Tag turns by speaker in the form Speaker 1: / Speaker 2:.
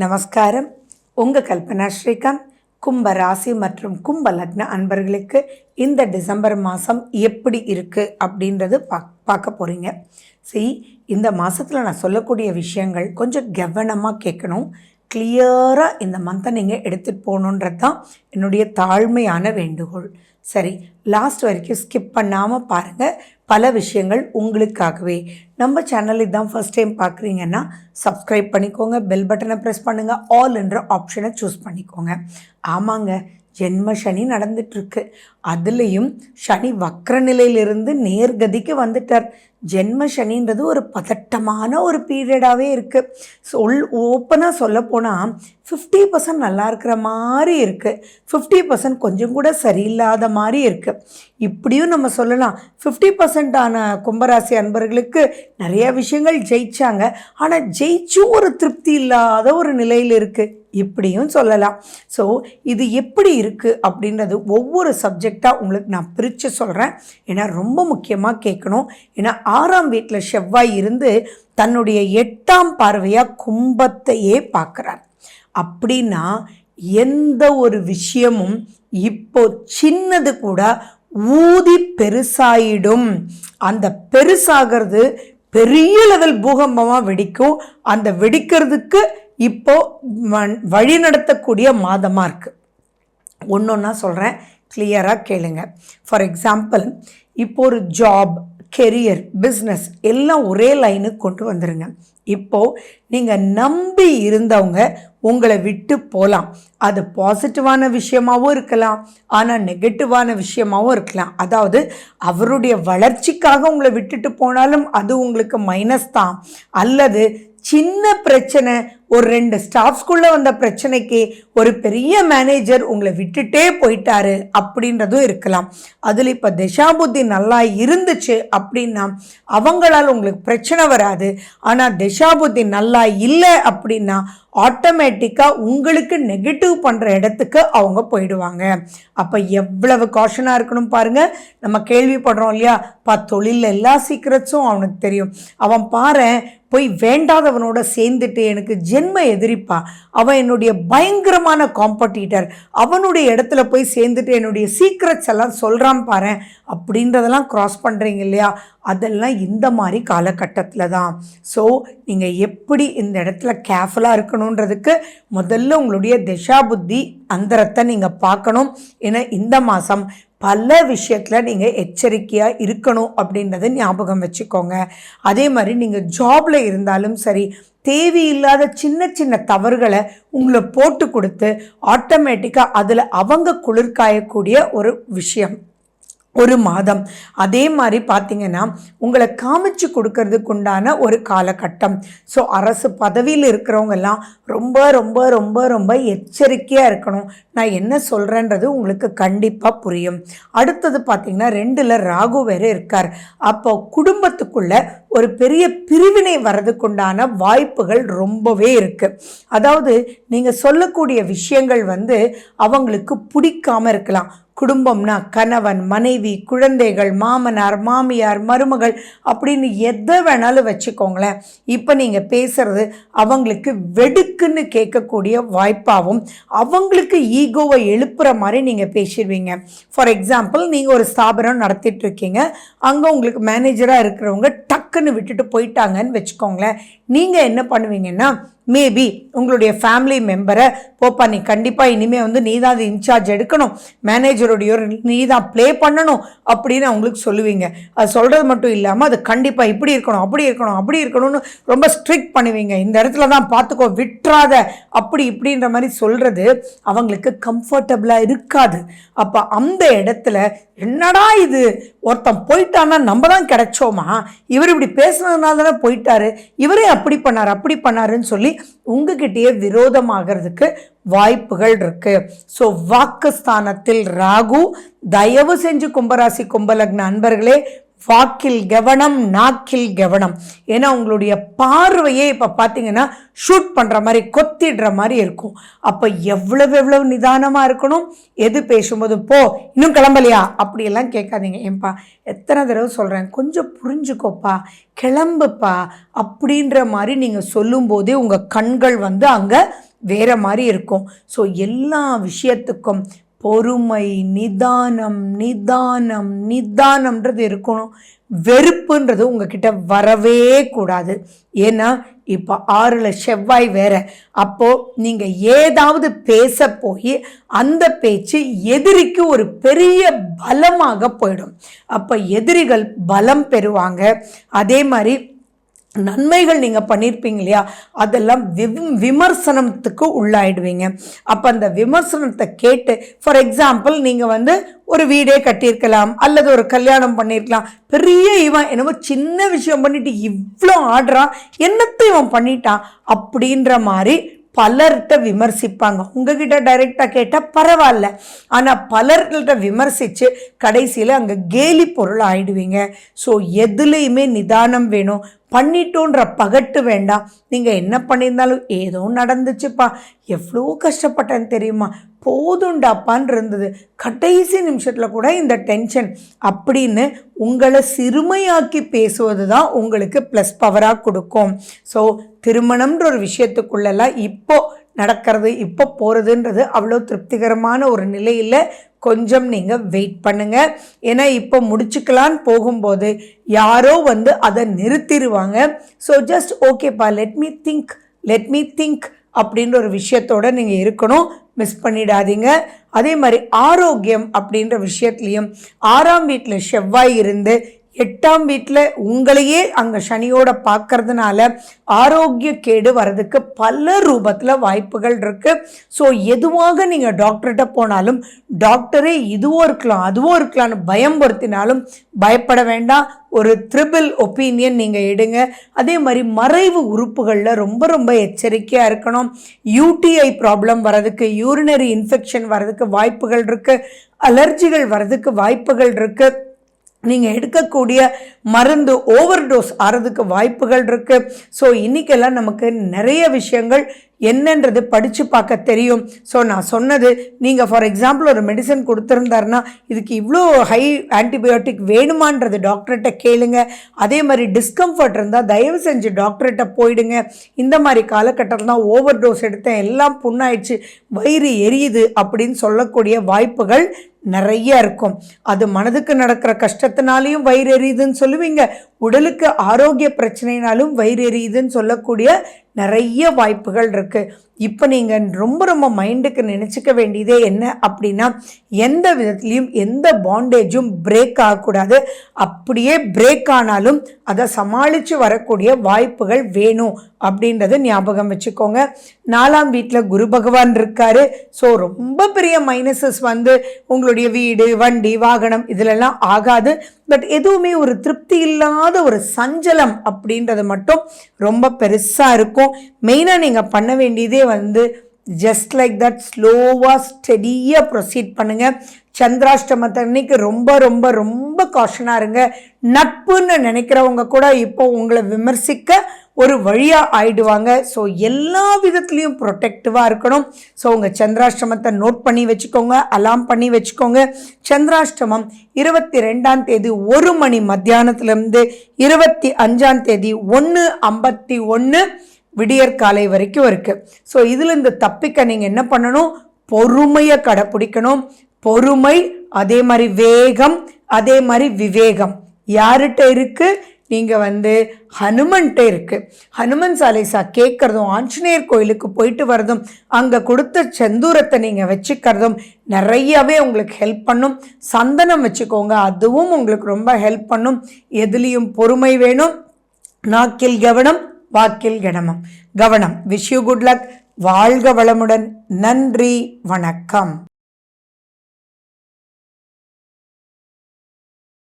Speaker 1: நமஸ்காரம். உங்கள் கல்பனா ஸ்ரீகாந்த். கும்ப ராசி மற்றும் கும்ப லக்ன அன்பர்களுக்கு இந்த டிசம்பர் மாதம் எப்படி இருக்குது அப்படின்றது பார்க்க போகிறீங்க. இந்த மாதத்தில் நான் சொல்லக்கூடிய விஷயங்கள் கொஞ்சம் கவனமாக கேட்கணும். கிளியராக இந்த மந்த்தை நீங்கள் எடுத்துகிட்டு போகணுன்றது தான் என்னுடைய தாழ்மையான வேண்டுகோள். சரி, லாஸ்ட் வரைக்கும் ஸ்கிப் பண்ணாமல் பாருங்கள். பல விஷயங்கள் உங்களுக்காகவே. நம்ம சேனல் இதுதான் ஃபஸ்ட் டைம் பார்க்குறீங்கன்னா சப்ஸ்கிரைப் பண்ணிக்கோங்க, பெல் பட்டனை ப்ரெஸ் பண்ணுங்கள், ஆல் என்ற ஆப்ஷனை சூஸ் பண்ணிக்கோங்க. ஆமாங்க, ஜென்ம சனி நடந்துட்டுருக்கு. அதுலேயும் சனி வக்ர நிலையிலிருந்து நேர்கதிக்கு வந்துட்டார். ஜென்ம சனின்றது ஒரு பதட்டமான ஒரு பீரியடாகவே இருக்குது. ஓப்பனாக சொல்லப்போனால் 50% நல்லா இருக்கிற மாதிரி இருக்குது, 50% கொஞ்சம் கூட சரியில்லாத மாதிரி இருக்குது. இப்படியும் நம்ம சொல்லலாம். 50% ஆன கும்பராசி அன்பர்களுக்கு நிறைய விஷயங்கள் ஜெயிச்சாங்க, ஆனால் ஜெயிச்சும் ஒரு திருப்தி இல்லாத ஒரு நிலையில் இருக்குது, இப்படியும் சொல்லலாம். ஸோ இது எப்படி இருக்குது அப்படின்றது ஒவ்வொரு சப்ஜெக்டாக உங்களுக்கு நான் பிரித்து சொல்கிறேன். ஏன்னா ரொம்ப முக்கியமாக கேட்கணும். ஏன்னா 6ஆம் வீட்டில் செவ்வாய் இருந்து தன்னுடைய 8ஆம் பார்வையாக கும்பத்தையே பார்க்குறார். அப்படின்னா எந்த ஒரு விஷயமும் இப்போ சின்னது கூட ஊதி பெருசாயிடும். அந்த பெருசாகிறது பெரிய லெவல் பூகம்பமாக வெடிக்கும். அந்த வெடிக்கிறதுக்கு இப்போ வழி நடத்தக்கூடிய மாதமாக இருக்குது. ஒன்றொன்னா சொல்கிறேன், கிளியராக கேளுங்க. ஃபார் எக்ஸாம்பிள், இப்போ ஒரு ஜாப், கெரியர், பிஸ்னஸ் எல்லாம் ஒரே லைனுக்கு கொண்டு வந்துடுங்க. இப்போது நீங்கள் நம்பி இருந்தவங்க உங்களை விட்டு போகலாம். அது பாசிட்டிவான விஷயமாகவும் இருக்கலாம், ஆனால் நெகட்டிவான விஷயமாகவும் இருக்கலாம். அதாவது அவருடைய வளர்ச்சிக்காக உங்களை விட்டுட்டு போனாலும் அது உங்களுக்கு மைனஸ் தான். அல்லது சின்ன பிரச்சனை, ஒரு 2 ஸ்டாஃப்ஸ்குள்ளே வந்த பிரச்சனைக்கு ஒரு பெரிய மேனேஜர் உங்களை விட்டுட்டே போயிட்டாரு அப்படின்றதும் இருக்கலாம். அதில் இப்போ தசாபுத்தி நல்லா இருந்துச்சு அப்படின்னா அவங்களால் உங்களுக்கு பிரச்சனை வராது. ஆனால் தசாபுத்தி நல்லா இல்லை அப்படின்னா ஆட்டோமேட்டிக்காக உங்களுக்கு நெகட்டிவ் பண்ணுற இடத்துக்கு அவங்க போயிடுவாங்க. அப்போ எவ்வளவு காஷனாக இருக்கணும் பாருங்கள். நம்ம கேள்விப்படுறோம் இல்லையா, தொழிலில் எல்லா சீக்ரெட்ஸும் அவனுக்கு தெரியும். அவன் பாரு போய் வேண்டாதவனோட சேர்ந்துட்டு எனக்கு ஜென்ம எதிரிப்பா, அவன் என்னுடைய பயங்கரமான காம்படிட்டர், அவனுடைய இடத்துல போய் சேர்ந்துட்டு என்னுடைய சீக்ரெட்ஸ் எல்லாம் சொல்கிறான் பாரு அப்படின்றதெல்லாம் க்ராஸ் பண்ணுறீங்க இல்லையா, அதெல்லாம் இந்த மாதிரி காலகட்டத்தில் தான். ஸோ நீங்கள் எப்படி இந்த இடத்துல கேர்ஃபுல்லாக இருக்கணுன்றதுக்கு முதல்ல உங்களுடைய தசாபுத்தி அந்தரத்தை நீங்கள் பார்க்கணும். ஏன்னா இந்த மாதம் பல விஷயத்தில் நீங்கள் எச்சரிக்கையாக இருக்கணும் அப்படின்றத ஞாபகம் வச்சுக்கோங்க. அதே மாதிரி நீங்கள் ஜாபில் இருந்தாலும் சரி, தேவையில்லாத சின்ன சின்ன தவறுகளை உங்களை போட்டு கொடுத்து ஆட்டோமேட்டிக்காக அதில் அவங்க குளிர்காயக்கூடிய ஒரு விஷயம் ஒரு மாதம். அதே மாதிரி பார்த்திங்கன்னா உங்களை காமிச்சு கொடுக்கறதுக்கு உண்டான ஒரு காலகட்டம். ஸோ அரசு பதவியில் இருக்கிறவங்கெல்லாம் ரொம்ப ரொம்ப ரொம்ப ரொம்ப எச்சரிக்கையாக இருக்கணும். நான் என்ன சொல்கிறேன்றது உங்களுக்கு கண்டிப்பாக புரியும். அடுத்தது பார்த்திங்கன்னா 2ல் ராகு வேறு இருக்கார். அப்போ குடும்பத்துக்குள்ளே ஒரு பெரிய பிரிவினை வர்றதுக்குண்டான வாய்ப்புகள் ரொம்பவே இருக்குது. அதாவது நீங்கள் சொல்லக்கூடிய விஷயங்கள் அவங்களுக்கு பிடிக்காமல் இருக்கலாம். குடும்பம்னா கணவன், மனைவி, குழந்தைகள், மாமனார், மாமியார், மருமகள் அப்படின்னு எதை வேணாலும் வச்சுக்கோங்களேன். இப்போ நீங்கள் பேசுகிறது அவங்களுக்கு வெடுக்குன்னு கேட்கக்கூடிய வாய்ப்பாகவும் அவங்களுக்கு ஈகோவை எழுப்புகிற மாதிரி நீங்கள் பேசிடுவீங்க. ஃபார் எக்ஸாம்பிள், நீங்கள் ஒரு ஸ்தாபனம் நடத்திட்டு இருக்கீங்க, அங்கே உங்களுக்கு மேனேஜராக இருக்கிறவங்க டக்குன்னு விட்டுட்டு போயிட்டாங்கன்னு வச்சுக்கோங்களேன். நீங்கள் என்ன பண்ணுவீங்கன்னா, மேபி உங்களுடைய ஃபேமிலி மெம்பரை, போப்பா நீ கண்டிப்பாக இனிமேல் நீ தான் அது இன்சார்ஜ் எடுக்கணும், மேனேஜருடைய நீ தான் ப்ளே பண்ணணும் அப்படின்னு அவங்களுக்கு சொல்லுவீங்க. அது சொல்கிறது மட்டும் இல்லாமல் அது கண்டிப்பாக இப்படி இருக்கணும், அப்படி இருக்கணும், அப்படி இருக்கணும்னு ரொம்ப ஸ்ட்ரிக்ட் பண்ணுவீங்க. இந்த இடத்துல தான் பார்த்துக்கோ, விட்டுறாத, அப்படி இப்படின்ற மாதிரி சொல்கிறது அவங்களுக்கு கம்ஃபர்டபுளாக இருக்காது. அப்போ அந்த இடத்துல என்னடா இது, ஒருத்தன் போயிட்டான்னா நம்ம தான் கிடைச்சோமா, இவர் இப்படி பேசுனதுனால தானே போயிட்டாரு, இவரே அப்படி பண்ணார் அப்படி பண்ணாருன்னு சொல்லி உங்ககிட்டயே விரோதமாகிறதுக்கு வாய்ப்புகள் இருக்கு. ஸோ வாக்குஸ்தானத்தில் ராகு, தயவு செஞ்சு கும்பராசி கும்பலக்ன அன்பர்களே வாக்கில் கவனம், நாக்கில் கவனம். ஏன்னா உங்களுடைய பார்வையே இப்போ பார்த்தீங்கன்னா ஷூட் பண்ணுற மாதிரி, கொத்திடுற மாதிரி இருக்கும். அப்போ எவ்வளவு நிதானமாக இருக்கணும். எது பேசும்போது போ இன்னும் கிளம்பலையா அப்படியெல்லாம் கேட்காதீங்க. ஏன்பா எத்தனை தடவை சொல்கிறேன், கொஞ்சம் புரிஞ்சுக்கோப்பா, கிளம்புப்பா அப்படின்ற மாதிரி நீங்கள் சொல்லும்போதே உங்கள் கண்கள் அங்கே வேற மாதிரி இருக்கும். ஸோ எல்லா விஷயத்துக்கும் பொறுமை, நிதானம் நிதானம் நிதானம்ன்றது இருக்கணும். வெறுப்புன்றது உங்ககிட்ட வரவே கூடாது. ஏன்னா இப்போ 6ல் செவ்வாய் வேற. அப்போது நீங்கள் ஏதாவது பேச போய் அந்த பேச்சு எதிரிக்கு ஒரு பெரிய பலமாக போயிடும். அப்போ எதிரிகள் பலம் பெறுவாங்க. அதே மாதிரி நன்மைகள் நீங்கள் பண்ணியிருப்பீங்க இல்லையா, அதெல்லாம் விமர்சனத்துக்கு உள்ளாயிடுவீங்க. அப்போ அந்த விமர்சனத்தை கேட்டு, ஃபார் எக்ஸாம்பிள் நீங்கள் ஒரு வீடே கட்டியிருக்கலாம், அல்லது ஒரு கல்யாணம் பண்ணியிருக்கலாம். பெரிய இவன் என்னவோ சின்ன விஷயம் பண்ணிட்டு இவ்வளோ ஆடுறான், என்னத்தை இவன் பண்ணிட்டான் அப்படின்ற மாதிரி பலர்கிட்ட விமர்சிப்பாங்க. உங்ககிட்ட டைரெக்டாக கேட்டால் பரவாயில்ல, ஆனால் பலர்கிட்ட விமர்சித்து கடைசியில் அங்கே கேலி பொருள் ஆயிடுவீங்க. ஸோ எதுலேயுமே நிதானம் வேணும். பண்ணிட்டோன்ற பகட்டு வேண்டாம். நீங்கள் என்ன பண்ணியிருந்தாலும் ஏதோ நடந்துச்சுப்பா, எவ்வளோ கஷ்டப்பட்டேன்னு தெரியுமா, போதுண்டாப்பான்னு இருந்தது, கடைசி நிமிஷத்தில் கூட இந்த டென்ஷன் அப்படின்னு உங்களை சிறுமையாக்கி பேசுவது தான் உங்களுக்கு ப்ளஸ் பவராக கொடுக்கும். ஸோ திருமணம்ன்ற ஒரு விஷயத்துக்குள்ளெல்லாம் இப்போ நடக்கிறது, இப்போ போகிறதுன்றது அவ்வளோ திருப்திகரமான ஒரு நிலையில். கொஞ்சம் நீங்கள் வெயிட் பண்ணுங்கள். ஏன்னா இப்போ முடிச்சுக்கலான்னு போகும்போது யாரோ அதை நிறுத்திடுவாங்க. ஸோ ஜஸ்ட் ஓகேப்பா, லெட் மீ திங்க் அப்படின்ற ஒரு விஷயத்தோடு நீங்கள் இருக்கணும். மிஸ் பண்ணிடாதீங்க. அதே மாதிரி ஆரோக்கியம் அப்படின்ற விஷயத்துலையும் 6ஆம் வீட்டில் செவ்வாய் இருந்து 8ஆம் வீட்டில் உங்களையே அங்கே சனியோட பார்க்கறதுனால ஆரோக்கிய கேடு வர்றதுக்கு பல ரூபத்தில் வாய்ப்புகள் இருக்குது. ஸோ எதுவாக நீங்கள் டாக்டர்கிட்ட போனாலும் டாக்டரே இதுவோ இருக்கலாம் அதுவோ இருக்கலாம்னு பயம்படுத்தினாலும் பயப்பட வேண்டாம். ஒரு ட்ரிபிள் ஒப்பீனியன் நீங்கள் எடுங்க. அதே மாதிரி மறைவு உறுப்புகளில் ரொம்ப எச்சரிக்கையாக இருக்கணும். யூடிஐ ப்ராப்ளம் வர்றதுக்கு, யூரினரி இன்ஃபெக்ஷன் வர்றதுக்கு வாய்ப்புகள் இருக்குது. அலர்ஜிகள் வர்றதுக்கு வாய்ப்புகள் இருக்குது. நீங்கள் எடுக்கக்கூடிய மருந்து ஓவர் டோஸ் ஆகிறதுக்கு வாய்ப்புகள் இருக்குது. ஸோ இன்றைக்கெல்லாம் நமக்கு நிறைய விஷயங்கள் என்னன்றது படித்து பார்க்க தெரியும். ஸோ நான் சொன்னது, நீங்கள் ஃபார் எக்ஸாம்பிள் ஒரு மெடிசன் கொடுத்துருந்தாருன்னா இதுக்கு இவ்வளோ ஹை ஆன்டிபயோட்டிக் வேணுமான்றது டாக்டர்கிட்ட கேளுங்க. அதே மாதிரி டிஸ்கம்ஃபர்ட் இருந்தால் தயவு செஞ்சு டாக்டர்கிட்ட போயிடுங்க. இந்த மாதிரி காலகட்டத்தில் தான் ஓவர் டோஸ் எடுத்தேன், எல்லாம் புண்ணாயிடுச்சு, வயிறு எரியுது அப்படின்னு சொல்லக்கூடிய வாய்ப்புகள் நிறைய இருக்கும். அது மனதுக்கு நடக்கிற கஷ்டத்தினாலையும் வயிறு எரியுதுன்னு சொல்லுவீங்க, உடலுக்கு ஆரோக்கிய பிரச்சனைனாலும் வயிறு எரியுதுன்னு சொல்லக்கூடிய நிறைய வாய்ப்புகள் இருக்குது. இப்போ நீங்கள் ரொம்ப மைண்டுக்கு நினச்சிக்க வேண்டியதே என்ன அப்படின்னா, எந்த விதத்துலேயும் எந்த பாண்டேஜும் பிரேக் ஆகக்கூடாது. அப்படியே பிரேக் ஆனாலும் அதை சமாளித்து வரக்கூடிய வாய்ப்புகள் வேணும் அப்படின்றத ஞாபகம் வச்சுக்கோங்க. 4ஆம் வீட்டில் குரு பகவான் இருக்காரு. ஸோ ரொம்ப பெரிய மைனஸஸ் உங்களுடைய வீடு, வண்டி, வாகனம் இதிலெல்லாம் ஆகாது. பட் எதுவுமே ஒரு திருப்தி இல்லாத ஒரு சஞ்சலம் அப்படின்றது மட்டும் ரொம்ப பெருசாக இருக்கும். மெயினாக நீங்கள் பண்ண வேண்டியதே ஜஸ்ட் லைக் தட் ஸ்லோவாக ஸ்டெடியாக ப்ரொசீட் பண்ணுங்கள். சந்திராஷ்டமத்தன்னைக்கு ரொம்ப காஷனாக இருங்க. நட்புன்னு நினைக்கிறவங்க கூட இப்போ உங்களை விமர்சிக்க ஒரு வழியாக ஆயிடுவாங்க. ஸோ எல்லா விதத்துலேயும் ப்ரொடெக்டிவாக இருக்கணும். ஸோ உங்கள் சந்திராஷ்டமத்தை நோட் பண்ணி வச்சுக்கோங்க, அலாம் பண்ணி வச்சுக்கோங்க. சந்திராஷ்டமம் 22ஆம் தேதி 1 மணி மத்தியானத்துலேருந்து 25ஆம் தேதி 1:51 விடியற்காலை வரைக்கும் இருக்குது. ஸோ இதிலிருந்து தப்பிக்க நீங்கள் என்ன பண்ணணும், பொறுமையை கடைப்பிடிக்கணும். பொறுமை, அதே மாதிரி வேகம், அதே மாதிரி விவேகம் யார்கிட்ட இருக்குது, நீங்கள் ஹனுமன்கிட்ட இருக்குது. ஹனுமன் சாலிசா கேட்குறதும், ஆஞ்சநேயர் கோயிலுக்கு போயிட்டு வரதும், அங்கே கொடுத்த செந்தூரத்தை நீங்கள் வச்சுக்கிறதும் நிறையவே உங்களுக்கு ஹெல்ப் பண்ணும். சந்தனம் வச்சுக்கோங்க, அதுவும் உங்களுக்கு ரொம்ப ஹெல்ப் பண்ணும். எதுலேயும் பொறுமை வேணும். நாக்கில் கவனம், வாக்கில் கவனம். Wish you good luck. வாழ்க வளமுடன். நன்றி, வணக்கம்.